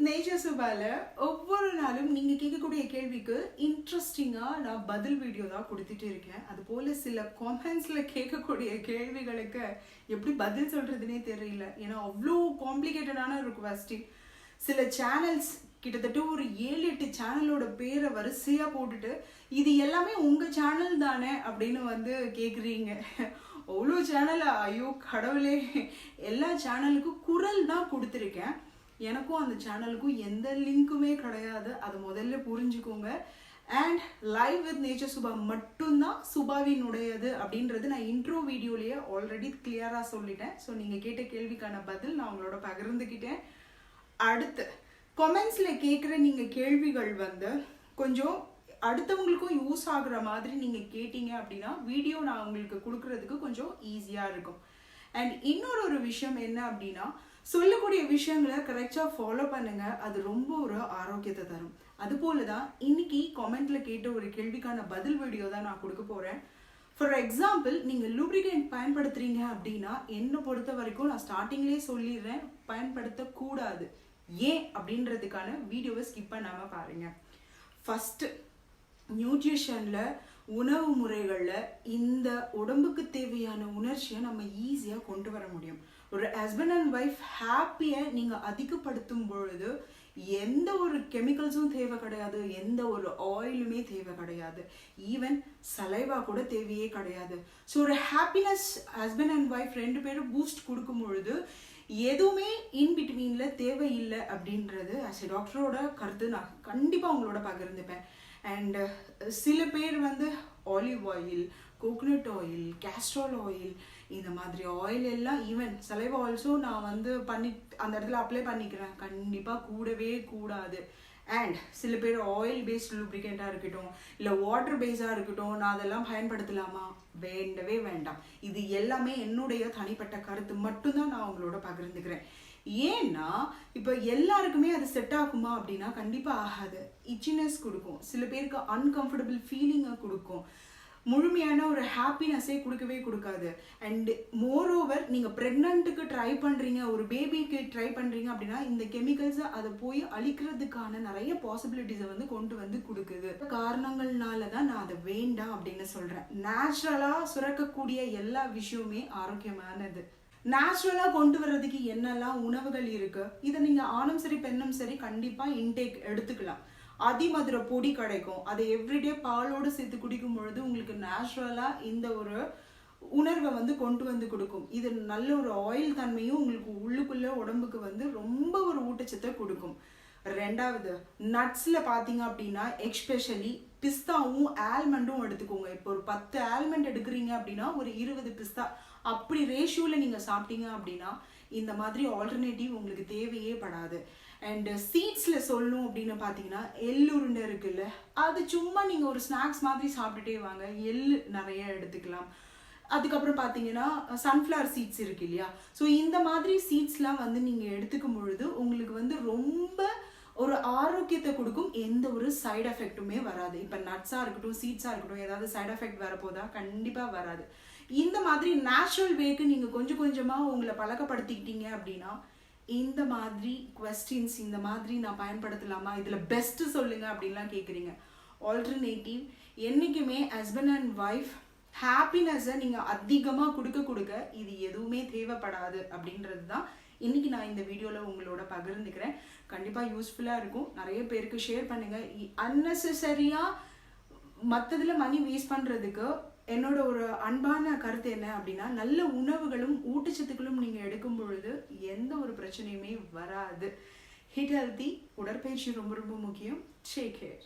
Nature சுபால ஒவ்வொரு நாளும் நீங்க கேட்கக்கூடிய கேள்விக்கு இன்ட்ரெஸ்டிங்கா நான் பதில் வீடியோ தான் கொடுத்துட்டு இருக்கேன். அது போல சில காமெண்ட்ஸ்ல கேட்கக்கூடிய கேள்விகளுக்கு எப்படி பதில் சொல்றதுனே தெரியல. ஏன்னா அவ்வளோ காம்ப்ளிகேட்டடான ஒரு கொஸ்டின். சில சேனல்ஸ் கிட்டத்தட்ட ஒரு 7-8 சேனலோட பேரை வரிசையா போட்டுட்டு இது எல்லாமே உங்க சேனல் தானே அப்படின்னு வந்து கேக்குறீங்க. அவ்வளோ சேனலா? ஐயோ கடவுளே! எல்லா சேனலுக்கும் குரல் தான் கொடுத்துருக்கேன். எனக்கும் அந்த சேனலுக்கும் எந்த லிங்க்குமே கிடையாது. அதை முதல்ல புரிஞ்சுக்கோங்க. And live with nature Subha மட்டும்தான் சுபாவினுடையது அப்படின்றது நான் இன்ட்ரோ வீடியோலேயே ஆல்ரெடி கிளியராக சொல்லிட்டேன். ஸோ நீங்கள் கேட்ட கேள்விக்கான பதில் நான் உங்களோட பகிர்ந்துக்கிட்டேன். அடுத்து கமெண்ட்ஸில் கேட்குற நீங்கள் கேள்விகள் வந்து கொஞ்சம் அடுத்தவங்களுக்கும் யூஸ் ஆகுற மாதிரி நீங்கள் கேட்டீங்க அப்படின்னா வீடியோ நான் உங்களுக்கு கொடுக்கறதுக்கு கொஞ்சம் ஈஸியாக இருக்கும். அண்ட் இன்னொரு விஷயம் என்ன அப்படின்னா, சொல்லக்கூடிய விஷயங்களை கரெக்டாக ஃபாலோ பண்ணுங்க. அது ரொம்ப ஒரு ஆரோக்கியத்தை தரும். அது போல தான் இன்னைக்கு காமெண்ட்ல கேட்ட ஒரு கேள்விக்கான பதில் வீடியோ தான் நான் கொடுக்க போறேன். ஃபார் எக்ஸாம்பிள், நீங்கள் லூப்ரிகன்ட் பயன்படுத்துறீங்க அப்படின்னா என்னை பொறுத்த வரைக்கும் நான் ஸ்டார்டிங்லேயே சொல்லிடுறேன், பயன்படுத்தக்கூடாது. ஏன் அப்படின்றதுக்கான வீடியோவை ஸ்கிப் பண்ணாமல் பாருங்க. ஃபர்ஸ்ட், நியூட்ரிஷன்ல உணவு முறைகளில் இந்த உடம்புக்கு தேவையான உணர்ச்சியை நம்ம ஈஸியாக கொண்டு வர முடியும். ஒரு ஹஸ்பண்ட் அண்ட் ஒய்ஃப் ஹாப்பியை நீங்கள் அதிகப்படுத்தும் பொழுது எந்த ஒரு கெமிக்கல்ஸும் தேவை கிடையாது, எந்த ஒரு ஆயிலுமே தேவை கிடையாது, ஈவன் சலைவா கூட தேவையே கிடையாது. ஸோ ஒரு ஹாப்பினஸ் ஹஸ்பண்ட் அண்ட் ஒய்ஃப் 2 பேரும் பூஸ்ட் கொடுக்கும் பொழுது எதுவுமே இன்பிட்வீனில் தேவையில்லை அப்படின்றது ஆஸ் எ டாக்டரோட கருத்து நான் கண்டிப்பாக உங்களோட பகிர்ந்துப்பேன். அண்ட் சில பேர் வந்து olive oil, coconut oil, Castrol oil, இந்த மாதிரி ஆயில் எல்லாம் ஈவன் சலைவா ஆல்சோ நான் வந்து அந்த இடத்துல அப்ளை பண்ணிக்கிறேன். கண்டிப்பாக கூடவே கூடாது. அண்ட் சில பேர் ஆயில் பேஸ்ட் லூப்ரிகண்டாக இருக்கட்டும், இல்லை வாட்டர் பேஸாக இருக்கட்டும், நான் அதெல்லாம் பயன்படுத்தலாமா? வேண்டவே வேண்டாம். இது எல்லாமே என்னுடைய தனிப்பட்ட கருத்து மட்டும்தான் நான் உங்களோட பகிர்ந்துக்கிறேன். ஏன்னா இப்போ எல்லாருக்குமே அது செட் ஆகுமா அப்படின்னா கண்டிப்பாக ஆகாது. இச்சினஸ் கொடுக்கும், சில பேருக்கு அன்கம்ஃபர்டபுள் ஃபீலிங்கை கொடுக்கும், முழுமையான ஒரு ஹாப்பினஸே கொடுக்கவே கொடுக்காது. அண்ட் மோர் ஓவர் நீங்கள் ப்ரெக்னென்ட்டுக்கு ட்ரை பண்ணுறீங்க, ஒரு பேபிக்கு ட்ரை பண்ணுறீங்க அப்படின்னா இந்த கெமிக்கல்ஸை அதை போய் அழிக்கிறதுக்கான நிறைய பாசிபிலிட்டிஸை வந்து கொண்டு வந்து கொடுக்குது. காரணங்கள்னால தான் நான் அதை வேண்டாம் அப்படின்னு சொல்கிறேன். நேச்சுரலாக சுரக்கக்கூடிய எல்லா விஷயமே ஆரோக்கியமானது. நேச்சுரலாக கொண்டு வர்றதுக்கு என்னெல்லாம் உணவுகள் இருக்கு, இதை நீங்கள் ஆணும் சரி பெண்ணும் சரி கண்டிப்பாக இன்டேக் எடுத்துக்கலாம். அதிமதுர பொடி கிடைக்கும், அதை எவ்ரிடே பாலோடு சேர்த்து குடிக்கும் பொழுது உங்களுக்கு நேச்சுரலாக இந்த ஒரு உணர்வை வந்து கொண்டு வந்து கொடுக்கும். இது நல்ல ஒரு ஆயில் தன்மையும் உங்களுக்கு உள்ளுக்குள்ள உடம்புக்கு வந்து ரொம்ப ஒரு ஊட்டச்சத்தை கொடுக்கும். ரெண்டாவது, நட்ஸில் பார்த்தீங்க அப்படின்னா எக்ஸ்பெஷலி பிஸ்தாவும் ஆல்மண்டும் எடுத்துக்கோங்க. இப்போ ஒரு 10 ஆல்மண்ட் எடுக்கிறீங்க அப்படின்னா ஒரு 20 பிஸ்தா, அப்படி ரேஷியோவில் நீங்கள் சாப்பிட்டீங்க அப்படின்னா இந்த மாதிரி ஆல்டர்னேட்டிவ் உங்களுக்கு தேவையே படாது. அண்ட் சீட்ஸில் சொல்லணும் அப்படின்னு பார்த்தீங்கன்னா எள்ளுருண்டை இருக்குல்ல, அது சும்மா நீங்கள் ஒரு ஸ்நாக்ஸ் மாதிரி சாப்பிட்டுட்டே வாங்க. எள்ளு நிறைய எடுத்துக்கலாம். அதுக்கப்புறம் பார்த்தீங்கன்னா சன்ஃப்ளவர் சீட்ஸ் இருக்கு இல்லையா, ஸோ இந்த மாதிரி சீட்ஸ்லாம் வந்து நீங்கள் எடுத்துக்கும் பொழுது உங்களுக்கு வந்து ரொம்ப ஒரு ஆரோக்கியத்தை கொடுக்கும். எந்த ஒரு சைடு எஃபெக்ட்டுமே வராது. இப்போ நட்ஸாக இருக்கட்டும், சீட்ஸாக இருக்கட்டும், ஏதாவது சைடு எஃபெக்ட் வரப்போதா? கண்டிப்பாக வராது. இந்த மாதிரி நேச்சுரல் வேக்கு நீங்கள் கொஞ்சம் கொஞ்சமாக உங்களை பழக்கப்படுத்திக்கிட்டீங்க அப்படின்னா இந்த மாதிரி குவெஸ்டின்ஸ், இந்த மாதிரி நான் பயன்படுத்தலாமா, இதில் பெஸ்ட்டு சொல்லுங்க அப்படின்லாம் கேட்குறீங்க. ஆல்டர்னேட்டிவ் என்றைக்குமே ஹஸ்பண்ட் அண்ட் ஒய்ஃப் ஹாப்பினஸை நீங்கள் அதிகமாக கொடுக்க இது எதுவுமே தேவைப்படாது அப்படின்றது தான் இன்னைக்கு நான் இந்த வீடியோவில் உங்களோட பகிர்ந்துக்கிறேன். கண்டிப்பாக யூஸ்ஃபுல்லாக இருக்கும். நிறைய பேருக்கு ஷேர் பண்ணுங்கள். அன்னெசரியாக மற்றதில் மணி வேஸ்ட் பண்ணுறதுக்கு என்னோட ஒரு அன்பான கருத்து என்ன அப்படின்னா, நல்ல உணவுகளும் ஊட்டச்சத்துக்களும் நீங்கள் எடுக்கும் பொழுது எந்த ஒரு பிரச்சனையுமே வராது. ஹிட் ஹெல்த்தி, உடற்பயிற்சி ரொம்ப ரொம்ப முக்கியம். Take care.